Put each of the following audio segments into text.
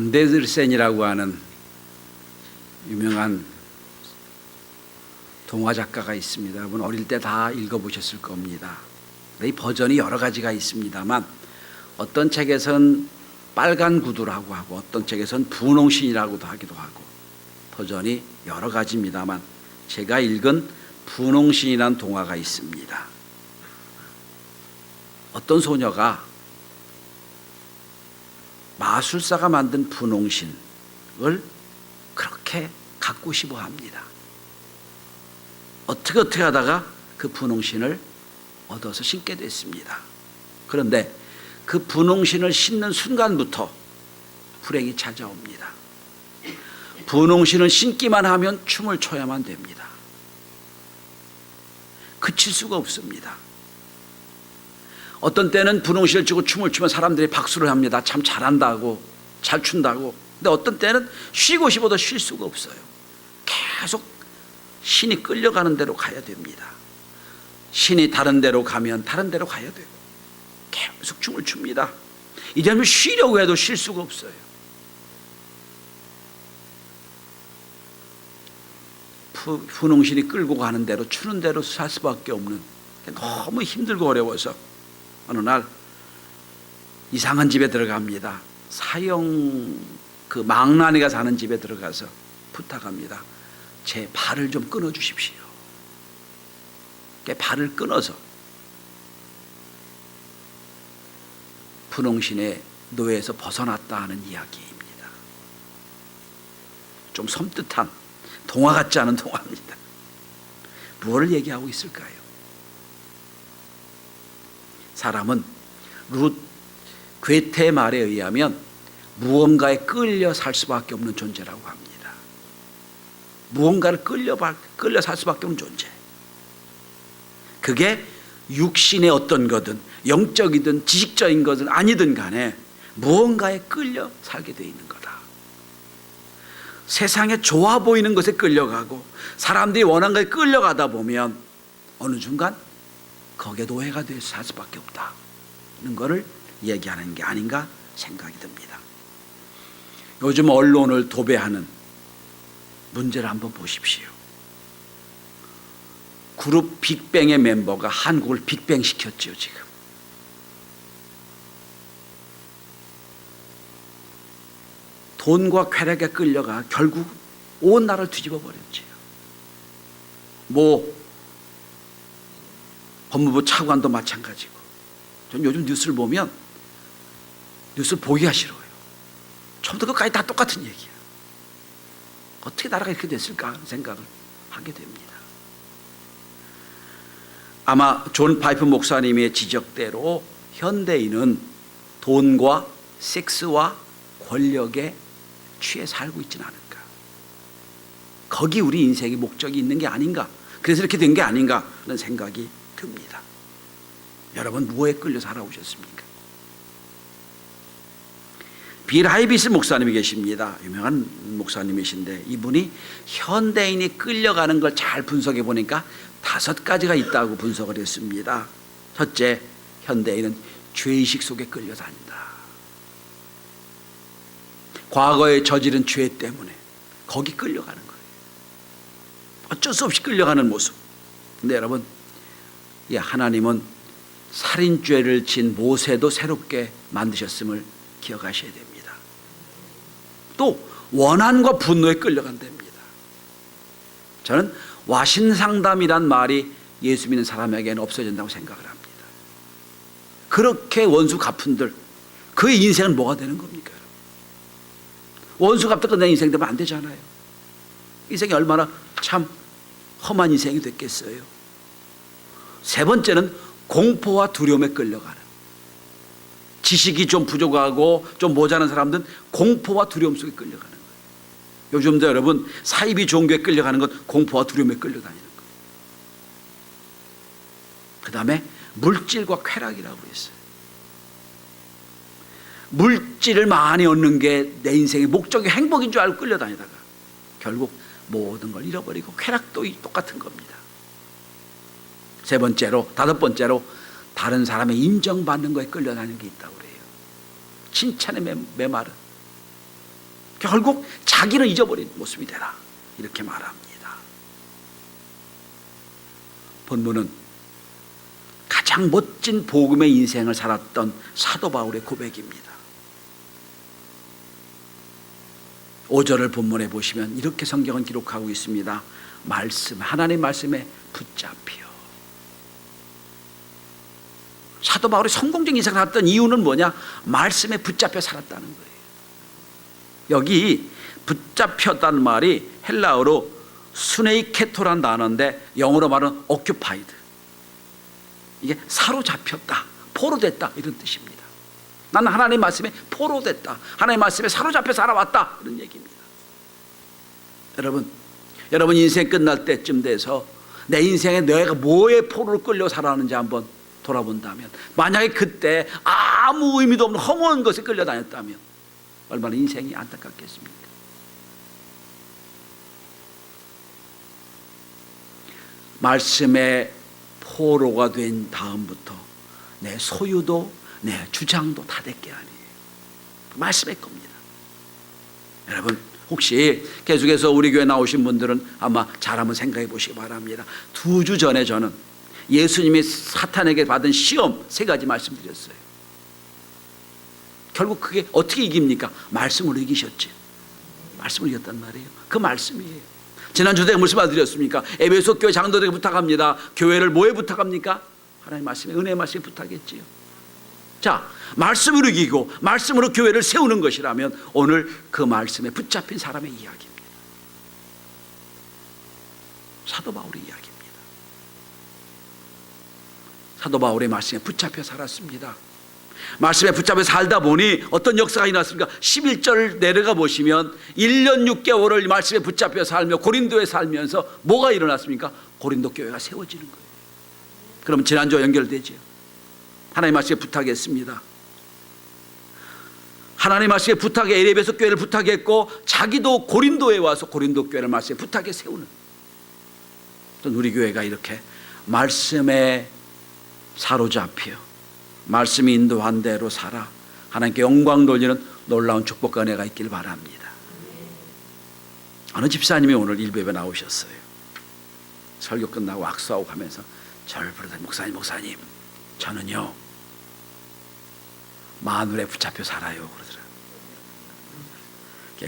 안데르센이라고 하는 유명한 동화 작가가 있습니다. 여러분 어릴 때 다 읽어보셨을 겁니다. 이 버전이 여러 가지가 있습니다만 어떤 책에선 빨간 구두라고 하고 어떤 책에선 분홍신이라고도 하기도 하고 버전이 여러 가지입니다만 제가 읽은 분홍신이라는 동화가 있습니다. 어떤 소녀가 마술사가 만든 분홍신을 그렇게 갖고 싶어 합니다. 어떻게 하다가 그 분홍신을 얻어서 신게 됐습니다. 그런데 그 분홍신을 신는 순간부터 불행이 찾아옵니다. 분홍신을 신기만 하면 춤을 춰야만 됩니다. 그칠 수가 없습니다. 어떤 때는 분홍신을 쥐고 춤을 추면 사람들이 박수를 합니다. 참 잘한다고, 잘 춘다고. 근데 어떤 때는 쉬고 싶어도 쉴 수가 없어요. 계속 신이 끌려가는 대로 가야 됩니다. 신이 다른 데로 가면 다른 데로 가야 돼요. 계속 춤을 춥니다. 이제는 쉬려고 해도 쉴 수가 없어요. 분홍신이 끌고 가는 대로 추는 대로 살 수밖에 없는, 너무 힘들고 어려워서 어느 날 이상한 집에 들어갑니다. 사형 그 망나니가 사는 집에 들어가서 부탁합니다. 제 발을 좀 끊어 주십시오. 발을 끊어서 분홍신의 노예에서 벗어났다 하는 이야기입니다. 좀 섬뜩한 동화 같지 않은 동화입니다. 무엇을 얘기하고 있을까요? 사람은 괴테의 말에 의하면 무언가에 끌려 살 수밖에 없는 존재라고 합니다. 무언가를 끌려 살 수밖에 없는 존재. 그게 육신의 어떤 거든 영적이든 지식적인 것은 아니든 간에 무언가에 끌려 살게 되어 있는 거다. 세상에 좋아 보이는 것에 끌려가고 사람들이 원하는 것에 끌려가다 보면 어느 순간 거기에 노예가 돼서 살 수밖에 없다는 것을 얘기하는 게 아닌가 생각이 듭니다. 요즘 언론을 도배하는 문제를 한번 보십시오. 그룹 빅뱅의 멤버가 한국을 빅뱅 시켰죠. 지금 돈과 쾌락에 끌려가 결국 온 나라를 뒤집어 버렸죠. 법무부 차관도 마찬가지고. 전 요즘 뉴스를 보면 뉴스를 보기가 싫어요. 처음부터 끝까지 다 똑같은 얘기야. 어떻게 나라가 이렇게 됐을까 하는 생각을 하게 됩니다. 아마 존 파이프 목사님의 지적대로 현대인은 돈과 섹스와 권력에 취해 살고 있지는 않을까. 거기 우리 인생의 목적이 있는 게 아닌가. 그래서 이렇게 된 게 아닌가 하는 생각이 듭니다. 여러분 무엇에 끌려 살아오셨습니까? 빌 하이비스 목사님이 계십니다. 유명한 목사님이신데 이분이 현대인이 끌려가는 걸 잘 분석해 보니까 5가지가 있다고 분석을 했습니다. 첫째, 현대인은 죄의식 속에 끌려다닌다. 과거에 저지른 죄 때문에 거기 끌려가는 거예요. 어쩔 수 없이 끌려가는 모습. 근데 여러분, 하나님은 살인죄를 진 모세도 새롭게 만드셨음을 기억하셔야 됩니다. 또 원한과 분노에 끌려간답니다. 저는 와신상담이란 말이 예수 믿는 사람에게는 없어진다고 생각을 합니다. 그렇게 원수 갚은들 그의 인생은 뭐가 되는 겁니까? 원수 갚다 끝낸 인생 되면 안 되잖아요. 인생이 얼마나 참 험한 인생이 됐겠어요. 세 번째는 공포와 두려움에 끌려가는, 지식이 좀 부족하고 좀 모자란 사람들은 공포와 두려움 속에 끌려가는 거예요. 요즘도 여러분 사이비 종교에 끌려가는 건 공포와 두려움에 끌려다니는 거예요. 그 다음에 물질과 쾌락이라고 했어요. 물질을 많이 얻는 게 내 인생의 목적이 행복인 줄 알고 끌려다니다가 결국 모든 걸 잃어버리고 쾌락도 똑같은 겁니다. 세 번째로, 5번째로 다른 사람의 인정받는 거에 끌려다니는 게 있다고 그래요. 칭찬의 메마른. 결국 자기를 잊어버린 모습이 되라, 이렇게 말합니다. 본문은 가장 멋진 복음의 인생을 살았던 사도 바울의 고백입니다. 5절을 본문에 보시면 이렇게 성경은 기록하고 있습니다. 하나님 말씀에 붙잡혀. 사도 바울이 성공적인 인생을 살았던 이유는 뭐냐? 말씀에 붙잡혀 살았다는 거예요. 여기 붙잡혔다는 말이 헬라어로 수네이케토란 단어인데 영어로 말하는 occupied. 이게 사로잡혔다, 포로됐다, 이런 뜻입니다. 나는 하나님 말씀에 포로됐다, 하나님 말씀에 사로잡혀 살아왔다, 이런 얘기입니다. 여러분 인생 끝날 때쯤 돼서 내 인생에 내가 뭐에 포로를 끌려 살았는지 한번 돌아본다면, 만약에 그때 아무 의미도 없는 허무한 것에 끌려다녔다면 얼마나 인생이 안타깝겠습니까? 말씀에 포로가 된 다음부터 내 소유도 내 주장도 다 내 게 아니에요. 말씀의 겁니다. 여러분, 혹시 계속해서 우리 교회 나오신 분들은 아마 잘 한번 생각해 보시기 바랍니다. 2주 전에 저는 예수님이 사탄에게 받은 시험 3가지 말씀드렸어요. 결국 그게 어떻게 이깁니까? 말씀으로 이기셨지. 말씀으로 이겼단 말이에요. 그 말씀이에요. 지난주에 제가 무슨 말 드렸습니까? 에베소 교회 장로들에게 부탁합니다. 교회를 뭐에 부탁합니까? 하나님 말씀에, 은혜의 말씀에 부탁했지요. 자, 말씀으로 이기고 말씀으로 교회를 세우는 것이라면 오늘 그 말씀에 붙잡힌 사람의 이야기입니다. 사도 바울의 이야기입니다. 사도 바울의 말씀에 붙잡혀 살았습니다. 말씀에 붙잡혀 살다 보니 어떤 역사가 일어났습니까? 11절 내려가 보시면 1년 6개월을 말씀에 붙잡혀 살며 고린도에 살면서 뭐가 일어났습니까? 고린도 교회가 세워지는 거예요. 그럼 지난주와 연결되죠. 하나님 말씀에 부탁했습니다. 하나님 말씀에 부탁해 에베소 교회를 부탁했고 자기도 고린도에 와서 고린도 교회를 말씀에 부탁해 세우는, 우리 교회가 이렇게 말씀에 사로잡혀 말씀이 인도한 대로 살아 하나님께 영광 돌리는 놀라운 축복과 은혜가 있길 바랍니다. 어느 집사님이 오늘 일베에 나오셨어요. 설교 끝나고 악수하고 가면서 저를 부르더니 목사님 저는요 마누에 붙잡혀 살아요 그러더라고요.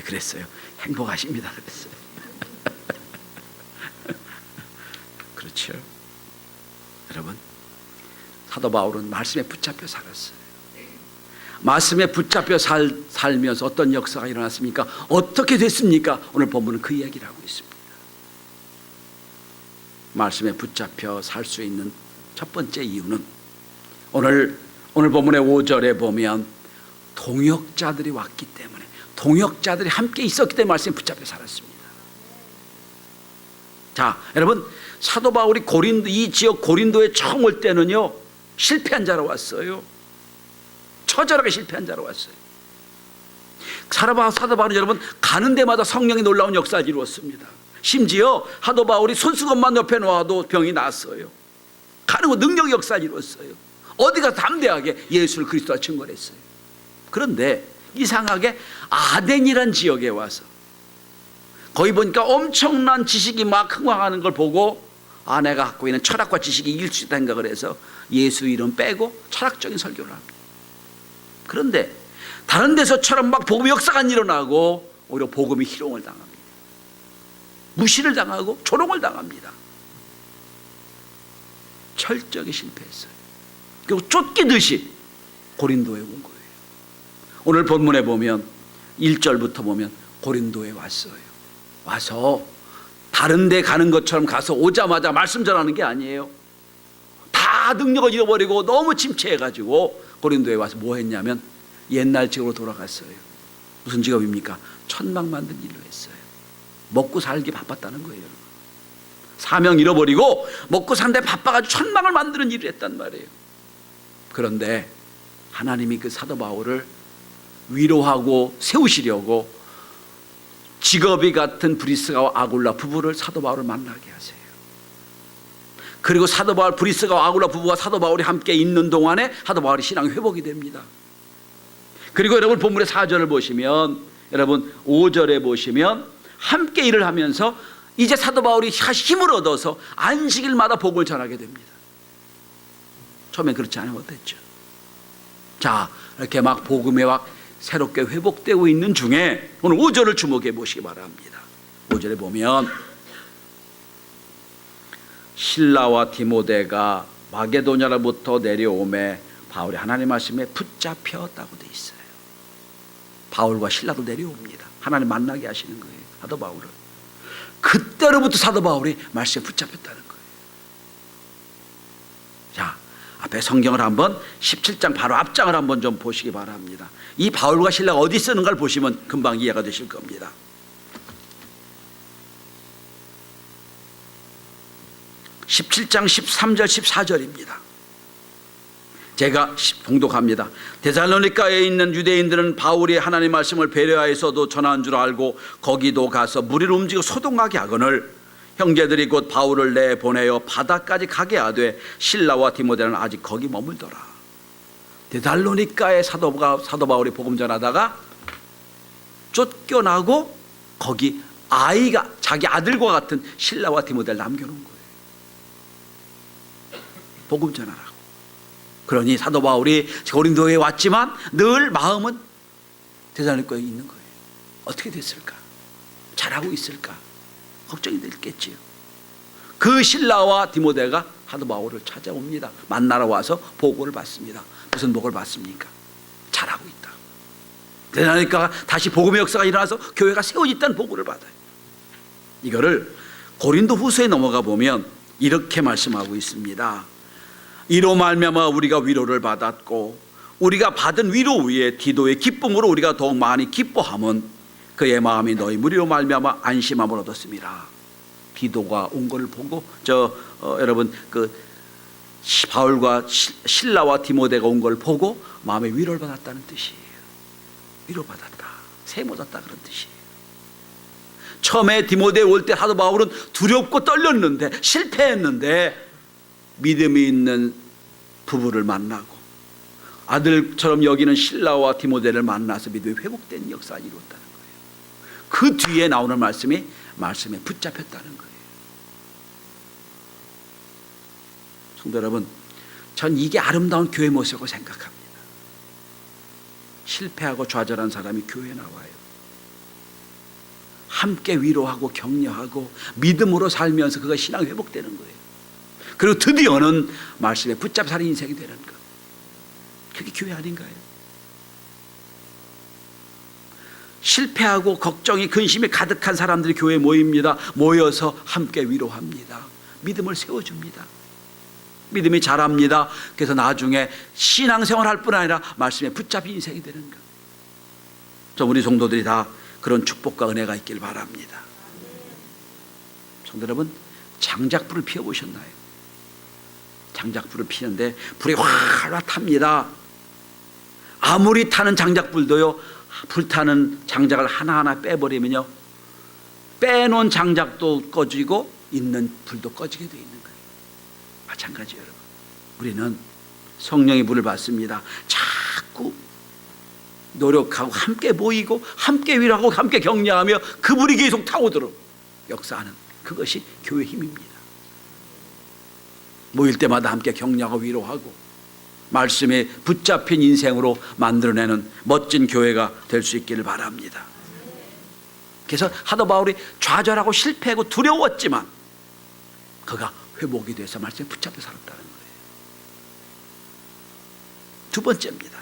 그랬어요. 행복하십니다 그랬어요. 그렇죠. 여러분, 사도 바울은 말씀에 붙잡혀 살았어요. 말씀에 붙잡혀 살면서 어떤 역사가 일어났습니까? 어떻게 됐습니까? 오늘 본문은 그 이야기를 하고 있습니다. 말씀에 붙잡혀 살 수 있는 첫 번째 이유는 오늘 본문의 5절에 보면 동역자들이 왔기 때문에, 동역자들이 함께 있었기 때문에 말씀에 붙잡혀 살았습니다. 자, 여러분, 사도 바울이 이 지역 고린도에 처음 올 때는요 실패한 자로 왔어요. 처절하게 실패한 자로 왔어요. 사도 바울은 여러분 가는 데마다 성령이 놀라운 역사를 이루었습니다. 심지어 사도 바울이 손수건만 옆에 놓아도 병이 났어요. 가는 거 능력의 역사를 이루었어요. 어디가 담대하게 예수를 그리스도와 증거했어요. 그런데 이상하게 아덴이란 지역에 와서 거기 보니까 엄청난 지식이 막 흥황하는 걸 보고 내가 갖고 있는 철학과 지식이 이길 수 있다 생각을 해서 예수 이름 빼고 철학적인 설교를 합니다. 그런데 다른 데서처럼 막 복음의 역사가 안 일어나고 오히려 복음이 희롱을 당합니다. 무시를 당하고 조롱을 당합니다. 철저하게 실패했어요. 그리고 쫓기듯이 고린도에 온 거예요. 오늘 본문에 보면 1절부터 보면 고린도에 왔어요. 와서 다른 데 가는 것처럼 가서 오자마자 말씀 전하는 게 아니에요. 다 능력을 잃어버리고 너무 침체해가지고 고린도에 와서 뭐 했냐면 옛날 직업으로 돌아갔어요. 무슨 직업입니까? 천막 만든 일로 했어요. 먹고 살기 바빴다는 거예요. 사명 잃어버리고 먹고 사는데 바빠가지고 천막을 만드는 일을 했단 말이에요. 그런데 하나님이 그 사도 바울을 위로하고 세우시려고 직업이 같은 브리스가와 아굴라 부부를 사도 바울을 만나게 하세요. 그리고 사도 바울, 브리스가와 아굴라 부부와 사도 바울이 함께 있는 동안에 사도 바울이 신앙이 회복이 됩니다. 그리고 여러분 본문의 4절을 보시면 여러분 5절에 보시면 함께 일을 하면서 이제 사도 바울이 힘을 얻어서 안식일마다 복음을 전하게 됩니다. 처음엔 그렇지 않으면 어땠죠? 자, 이렇게 막 복음에 막 새롭게 회복되고 있는 중에 오늘 5절을 주목해 보시기 바랍니다. 5절에 보면 실라와 디모데가 마게도냐로부터 내려오매 바울이 하나님 말씀에 붙잡혔다고 돼 있어요. 바울과 실라도 내려옵니다. 하나님 만나게 하시는 거예요. 사도 바울을. 그때로부터 사도 바울이 말씀에 붙잡혔다는 거예요. 자, 앞에 성경을 한번 17장 바로 앞장을 한번 좀 보시기 바랍니다. 이 바울과 실라가 어디 쓰는가를 보시면 금방 이해가 되실 겁니다. 17장 13절 14절입니다. 제가 봉독합니다. 데살로니가에 있는 유대인들은 바울이 하나님 말씀을 배려하여서도 전한 줄 알고 거기도 가서 무리를 움직여 소동하게 하거늘 형제들이 곧 바울을 내보내어 바다까지 가게 하되 실라와 디모데는 아직 거기 머물더라. 데살로니가에 사도 바울이 복음 전하다가 쫓겨나고 거기 아이가 자기 아들과 같은 실라와 디모데를 남겨놓은 거예요. 복음 전하라고. 그러니 사도 바울이 고린도에 왔지만 늘 마음은 데살로니가에 있는 거예요. 어떻게 됐을까? 잘하고 있을까? 걱정이 됐겠지요. 그 실라와 디모데가 사도 바울을 찾아옵니다. 만나러 와서 보고를 받습니다. 무슨 복을 받습니까? 잘하고 있다. 데살로니가가 다시 복음의 역사가 일어나서 교회가 세워졌다는 보고를 받아요. 이거를 고린도 후서에 넘어가 보면 이렇게 말씀하고 있습니다. 이로 말미암아 우리가 위로를 받았고 우리가 받은 위로 위에 디도의 기쁨으로 우리가 더욱 많이 기뻐함은 그의 마음이 너희 무리로 말미암아 안심함을 얻었습니다. 디도가 온 것을 보고 여러분 그 바울과 실라와 디모데가 온 걸 보고 마음에 위로를 받았다는 뜻이에요. 위로받았다, 샘 얻었다 그런 뜻이에요. 처음에 디모데에 올 때 사도 바울은 두렵고 떨렸는데 실패했는데 믿음이 있는 부부를 만나고 아들처럼 여기는 실라와 디모데를 만나서 믿음이 회복된 역사가 이루었다는 거예요. 그 뒤에 나오는 말씀에 붙잡혔다는 거예요. 성도 여러분, 전 이게 아름다운 교회 모습이라고 생각합니다. 실패하고 좌절한 사람이 교회에 나와요. 함께 위로하고 격려하고 믿음으로 살면서 그가 신앙이 회복되는 거예요. 그리고 드디어는 말씀에 붙잡혀 사는 인생이 되는 것. 그게 교회 아닌가요? 실패하고 걱정이 근심이 가득한 사람들이 교회에 모입니다. 모여서 함께 위로합니다. 믿음을 세워줍니다. 믿음이 자랍니다. 그래서 나중에 신앙생활 할 뿐 아니라 말씀에 붙잡힌 인생이 되는 것. 저 우리 성도들이 다 그런 축복과 은혜가 있길 바랍니다. 성도 여러분, 장작불을 피워보셨나요? 장작불을 피는데 불이 활활 탑니다. 아무리 타는 장작불도요, 불타는 장작을 하나하나 빼버리면요, 빼놓은 장작도 꺼지고 있는 불도 꺼지게 되어 있는 거예요. 마찬가지예요, 여러분. 우리는 성령의 불을 받습니다. 자꾸 노력하고 함께 모이고 함께 위로하고 함께 격려하며 그 불이 계속 타오도록 역사하는 그것이 교회의 힘입니다. 모일 때마다 함께 격려하고 위로하고 말씀에 붙잡힌 인생으로 만들어내는 멋진 교회가 될 수 있기를 바랍니다. 그래서 사도 바울이 좌절하고 실패하고 두려웠지만 그가 회복이 돼서 말씀에 붙잡혀 살았다는 거예요. 두 번째입니다.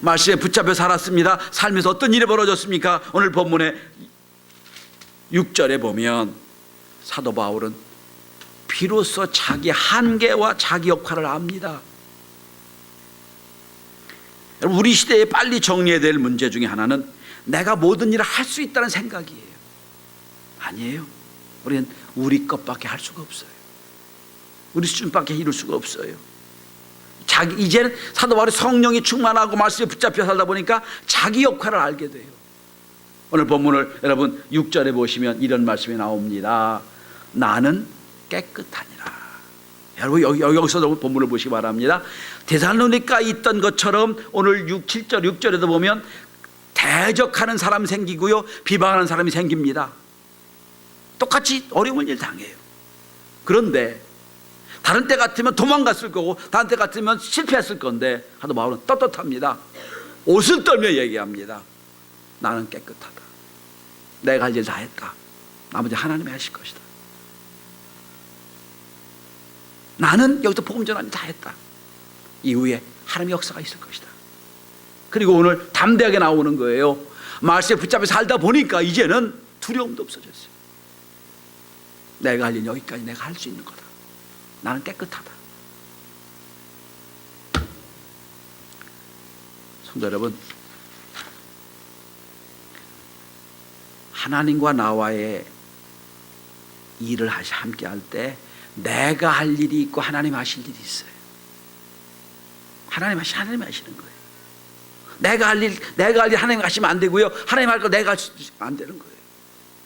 말씀에 붙잡혀 살았습니다. 살면서 어떤 일이 벌어졌습니까? 오늘 본문의 6절에 보면 사도 바울은 비로소 자기 한계와 자기 역할을 압니다. 여러분, 우리 시대에 빨리 정리해야 될 문제 중에 하나는 내가 모든 일을 할 수 있다는 생각이에요. 아니에요. 우리는 우리 것밖에 할 수가 없어요. 우리 수준밖에 이룰 수가 없어요. 이제는 사도 바울이 성령이 충만하고 말씀에 붙잡혀 살다 보니까 자기 역할을 알게 돼요. 오늘 본문을 여러분 6절에 보시면 이런 말씀이 나옵니다. 나는 깨끗하니라. 여러분 여기서 본문을 보시기 바랍니다. 데살로니가에 있던 것처럼 오늘 7절 6절에도 보면 대적하는 사람이 생기고요, 비방하는 사람이 생깁니다. 똑같이 어려운 일 당해요. 그런데 다른 때 같으면 도망갔을 거고 다른 때 같으면 실패했을 건데 사도 바울은 떳떳합니다. 옷을 떨며 얘기합니다. 나는 깨끗하다. 내가 할 일 다 했다. 나머지 하나님이 하실 것이다. 나는 여기서 복음 전환이 다 했다. 이후에 하나님의 역사가 있을 것이다. 그리고 오늘 담대하게 나오는 거예요. 말씀에 붙잡혀 살다 보니까 이제는 두려움도 없어졌어요. 내가 할 일 여기까지 내가 할 수 있는 거다. 나는 깨끗하다. 성도 여러분, 하나님과 나와의 일을 함께 할 때 내가 할 일이 있고 하나님 하실 일이 있어요. 하나님이 하시는 거예요. 내가 할 일 하나님 하시면 안 되고요, 하나님 할 거 내가 안 되는 거예요.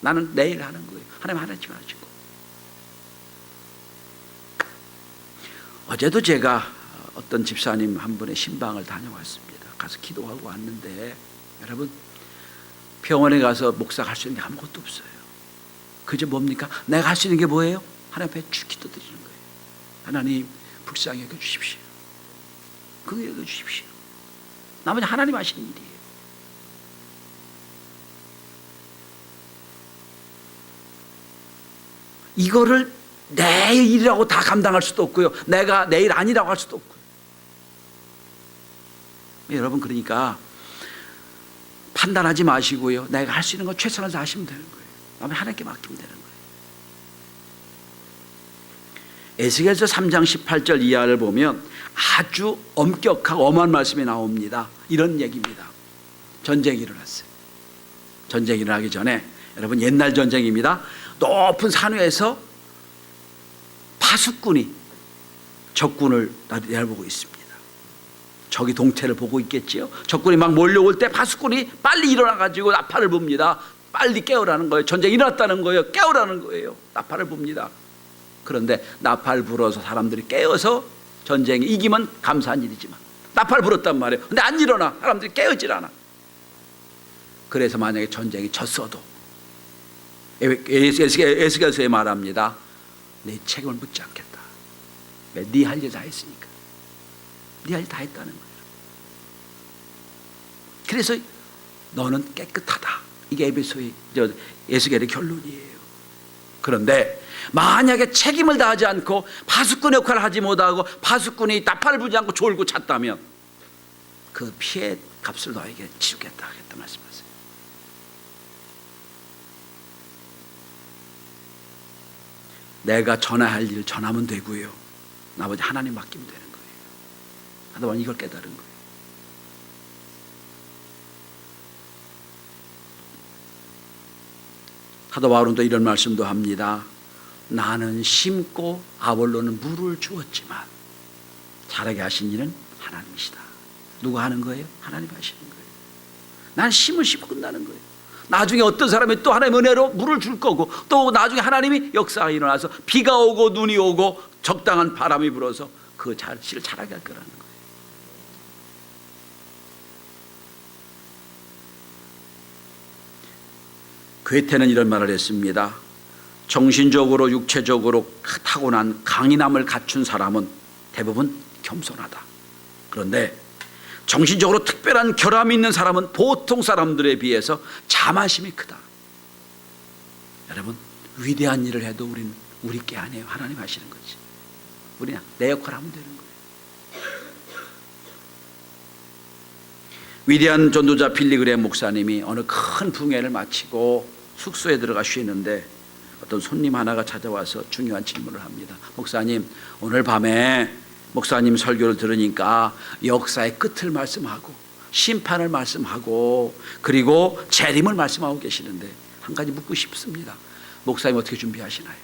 나는 내 일 하는 거예요. 하나님 하나님 하시고. 어제도 제가 어떤 집사님 한 분의 신방을 다녀왔습니다. 가서 기도하고 왔는데, 여러분, 병원에 가서 목사가 할 수 있는 게 아무것도 없어요. 그저 뭡니까? 내가 할 수 있는 게 뭐예요? 하나님 앞에 기도 드리는 거예요. 하나님, 불쌍히 여겨주십시오. 그거 여겨주십시오. 나머지 하나님 하시는 일이에요. 이거를 내 일이라고 다 감당할 수도 없고요, 내가 내 일 아니라고 할 수도 없고요. 여러분, 그러니까 판단하지 마시고요, 내가 할 수 있는 건 최선을 다하시면 되는 거예요. 나머지 하나님께 맡기면 되는 거예요. 에스겔서 3장 18절 이하를 보면 아주 엄격하고 엄한 말씀이 나옵니다. 이런 얘기입니다. 전쟁이 일어났어요. 전쟁이 일어나기 전에, 여러분, 옛날 전쟁입니다. 높은 산 위에서 파수꾼이 적군을 내려보고 있습니다. 적이 동태를 보고 있겠지요. 적군이 막 몰려올 때 파수꾼이 빨리 일어나가지고 나팔을 붑니다. 빨리 깨우라는 거예요. 전쟁이 일어났다는 거예요. 깨우라는 거예요. 나팔을 붑니다. 그런데 나팔 불어서 사람들이 깨어서 전쟁이 이기면 감사한 일이지만 나팔 불었단 말이에요. 근데 안 일어나. 사람들이 깨어질 않아. 그래서 만약에 전쟁이 졌어도 에스겔서에 말합니다. 내 책임을 묻지 않겠다. 왜? 네 할 일 다 했으니까. 네 할 일 다 했다는 거예요. 그래서 너는 깨끗하다. 이게 에스겔의 결론이에요. 그런데 만약에 책임을 다하지 않고 파수꾼 역할을 하지 못하고 파수꾼이 나팔을 불지 않고 졸고 찼다면 그 피해 값을 너에게 치르겠다 하겠다 말씀하세요. 내가 전할 일 전하면 되고요, 나머지 하나님 맡기면 되는 거예요. 하다만 이걸 깨달은 거예요. 사도 바울은 또 이런 말씀도 합니다. 나는 심고 아볼로는 물을 주었지만 자라게 하신 일은 하나님이시다. 누가 하는 거예요? 하나님 하시는 거예요. 난 심을 심고 끝나는 거예요. 나중에 어떤 사람이 또 하나님의 은혜로 물을 줄 거고, 또 나중에 하나님이 역사가 일어나서 비가 오고 눈이 오고 적당한 바람이 불어서 그 씨를 자라게 할 거라는 거예요. 괴테는 이런 말을 했습니다. 정신적으로 육체적으로 타고난 강인함을 갖춘 사람은 대부분 겸손하다. 그런데 정신적으로 특별한 결함이 있는 사람은 보통 사람들에 비해서 자만심이 크다. 여러분, 위대한 일을 해도 우리는 우리 게 아니에요. 하나님 하시는 거지. 우리는 내 역할을 하면 되는 거예요. 위대한 전도자 빌리그레 목사님이 어느 큰 부흥회를 마치고 숙소에 들어가 쉬는데 어떤 손님 하나가 찾아와서 중요한 질문을 합니다. 목사님, 오늘 밤에 목사님 설교를 들으니까 역사의 끝을 말씀하고 심판을 말씀하고 그리고 재림을 말씀하고 계시는데 한 가지 묻고 싶습니다. 목사님 어떻게 준비하시나요?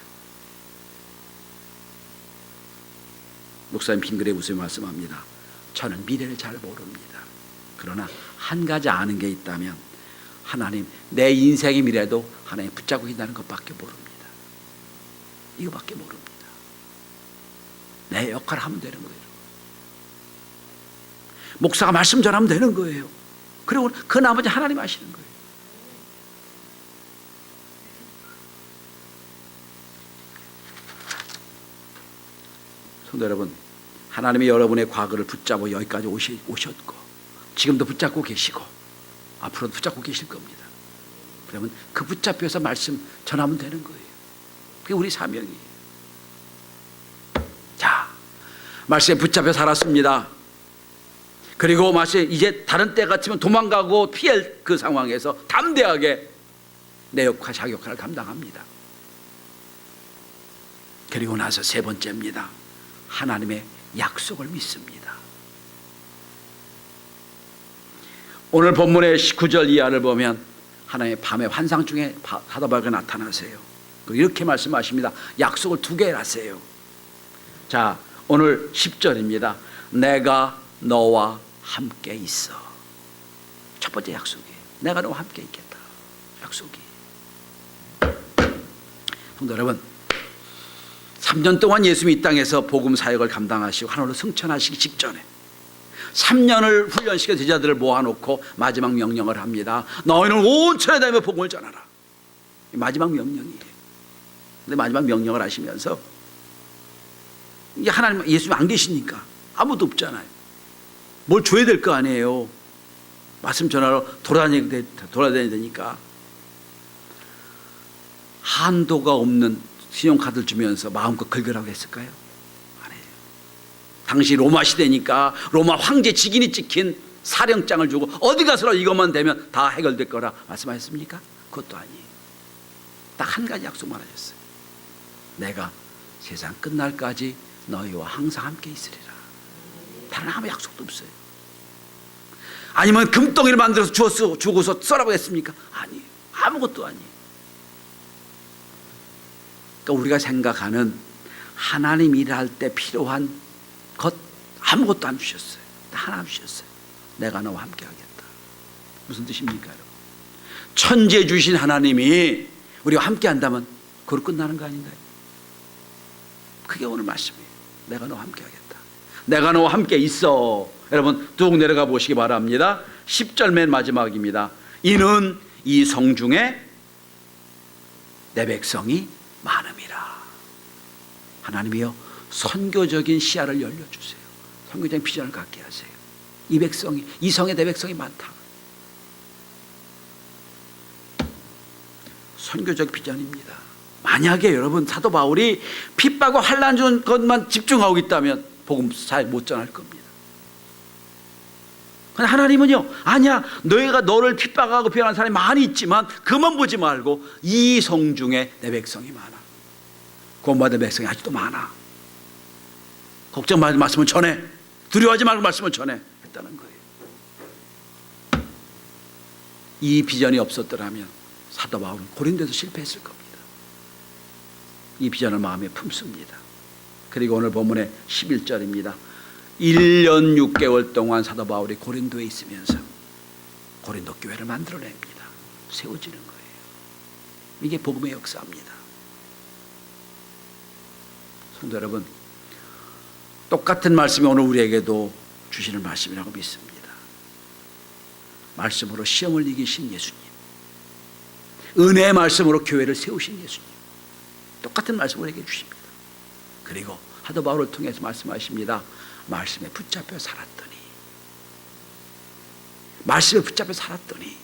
목사님 빙그레 웃으며 말씀합니다. 저는 미래를 잘 모릅니다. 그러나 한 가지 아는 게 있다면 하나님, 내 인생의 미래도 하나님 붙잡고 있다는 것밖에 모릅니다. 이거밖에 모릅니다. 내 역할을 하면 되는 거예요. 목사가 말씀 전하면 되는 거예요. 그리고 그 나머지 하나님 아시는 거예요. 성도 여러분, 하나님이 여러분의 과거를 붙잡고 여기까지 오셨고 지금도 붙잡고 계시고 앞으로도 붙잡고 계실 겁니다. 그러면 그 붙잡혀서 말씀 전하면 되는 거예요. 그게 우리 사명이에요. 자, 말씀에 붙잡혀 살았습니다. 그리고 마치 이제 다른 때 같으면 도망가고 피할 그 상황에서 담대하게 내 역할, 자기 역할을 감당합니다. 그리고 나서 세 번째입니다. 하나님의 약속을 믿습니다. 오늘 본문의 19절 이하를 보면 하나님의 밤의 환상 중에 사도 바울이 나타나세요. 이렇게 말씀하십니다. 약속을 두 개 하세요. 자, 오늘 10절입니다. 내가 너와 함께 있어. 첫 번째 약속이에요. 내가 너와 함께 있겠다. 약속이. 성도 여러분, 3년 동안 예수님이 이 땅에서 복음 사역을 감당하시고 하늘로 승천하시기 직전에 3년을 훈련시켜 제자들을 모아놓고 마지막 명령을 합니다. 너희는 온 천에 다니며 복음을 전하라. 마지막 명령이에요. 근데 마지막 명령을 하시면서 이게 하나님, 예수님 안 계시니까 아무도 없잖아요. 뭘 줘야 될 거 아니에요. 말씀 전하러 돌아다녀야 되니까 한도가 없는 신용카드를 주면서 마음껏 긁으라고 했을까요? 아니에요. 당시 로마 시대니까 로마 황제 직인이 찍힌 사령장을 주고 어디 가서라 이것만 되면 다 해결될 거라 말씀하셨습니까? 그것도 아니에요. 딱 한 가지 약속만 하셨어요. 내가 세상 끝날까지 너희와 항상 함께 있으리라. 다른 아무 약속도 없어요. 아니면 금덩이를 만들어서 주고서 써라고 했습니까? 아니에요. 아무것도 아니에요. 그러니까 우리가 생각하는 하나님 일할 때 필요한 것 아무것도 안 주셨어요. 하나 안 주셨어요. 내가 너와 함께 하겠다. 무슨 뜻입니까, 여러분? 천지에 주신 하나님이 우리와 함께 한다면 그걸로 끝나는 거 아닌가요? 그게 오늘 말씀이에요. 내가 너와 함께 하겠다. 내가 너와 함께 있어. 여러분 쭉 내려가 보시기 바랍니다. 10절 맨 마지막입니다. 이는 이 성중에 내 백성이 많음이라. 하나님이여 선교적인 시야를 열려주세요. 선교적인 비전을 갖게 하세요. 이 성에 내 백성이 많다. 선교적 비전입니다. 만약에 여러분 사도 바울이 핍박과 환난 준 것만 집중하고 있다면 복음 잘 못 전할 겁니다. 그런데 하나님은요, 아니야, 너희가 너를 핍박하고 비난하는 사람이 많이 있지만 그만 보지 말고 이 성 중에 내 백성이 많아. 구원받은 백성이 아직도 많아. 걱정하지 말씀을 전해. 두려워하지 말고 말씀을 전해 했다는 거예요. 이 비전이 없었더라면 사도 바울은 고린도에서 실패했을 겁니다. 이 비전을 마음에 품습니다. 그리고 오늘 본문의 11절입니다. 1년 6개월 동안 사도 바울이 고린도에 있으면서 고린도 교회를 만들어냅니다. 세워지는 거예요. 이게 복음의 역사입니다. 성도 여러분, 똑같은 말씀이 오늘 우리에게도 주시는 말씀이라고 믿습니다. 말씀으로 시험을 이기신 예수님, 은혜의 말씀으로 교회를 세우신 예수님, 똑같은 말씀을 우리에게 주십니다. 그리고 사도 바울을 통해서 말씀하십니다. 말씀에 붙잡혀 살았더니, 말씀에 붙잡혀 살았더니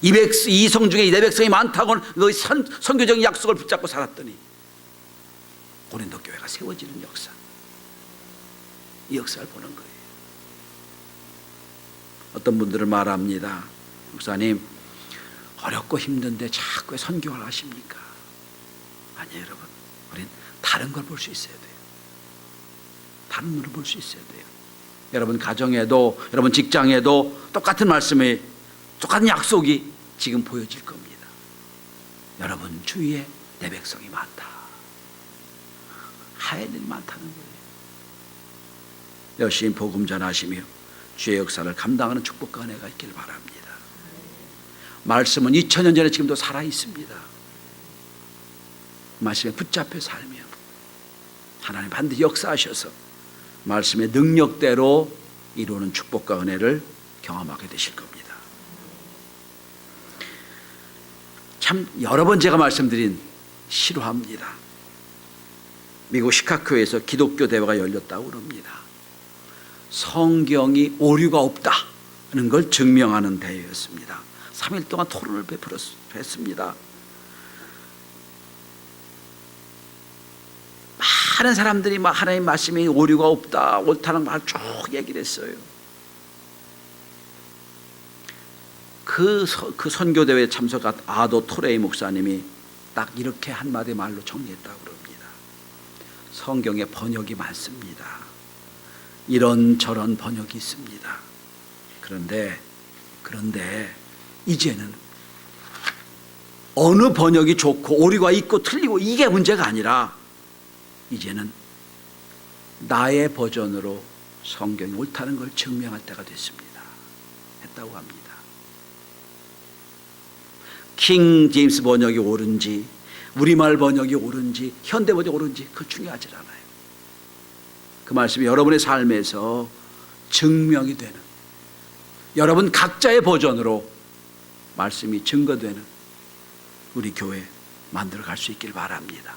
이 성 중에 내 백성이 많다고는 그 선교적인 약속을 붙잡고 살았더니 고린도 교회가 세워지는 역사, 이 역사를 보는 거예요. 어떤 분들은 말합니다. 목사님, 어렵고 힘든데 자꾸 선교를 하십니까? 아니에요, 여러분. 우린 다른 걸 볼 수 있어야 돼요. 다른 눈을 볼 수 있어야 돼요. 여러분 가정에도, 여러분 직장에도 똑같은 말씀이, 똑같은 약속이 지금 보여질 겁니다. 여러분 주위에 내 백성이 많다. 할 일이 많다는 거예요. 열심히 복음 전하시며 주의 역사를 감당하는 축복과 은혜가 있기를 바랍니다. 말씀은 2000년 전에 지금도 살아 있습니다. 말씀에 붙잡혀 살며 하나님 반드시 역사하셔서 말씀의 능력대로 이루는 축복과 은혜를 경험하게 되실 겁니다. 참 여러 번 제가 말씀드린 실화입니다. 미국 시카고에서 기독교 대회가 열렸다고 그럽니다. 성경이 오류가 없다는 걸 증명하는 대회였습니다. 3일 동안 토론을 했습니다. 많은 사람들이 막 하나님 말씀에 오류가 없다, 옳다는 말 쭉 얘기를 했어요. 그 선교대회에 참석한 아도 토레이 목사님이 딱 이렇게 한마디 말로 정리했다고 그럽니다. 성경에 번역이 많습니다. 이런저런 번역이 있습니다. 그런데 이제는 어느 번역이 좋고 오류가 있고 틀리고 이게 문제가 아니라 이제는 나의 버전으로 성경이 옳다는 걸 증명할 때가 됐습니다. 했다고 합니다. 킹 제임스 번역이 옳은지 우리말 번역이 옳은지 현대 번역이 옳은지 그거 중요하지 않아요. 그 말씀이 여러분의 삶에서 증명이 되는, 여러분 각자의 버전으로 말씀이 증거되는 우리 교회 만들어 갈 수 있기를 바랍니다.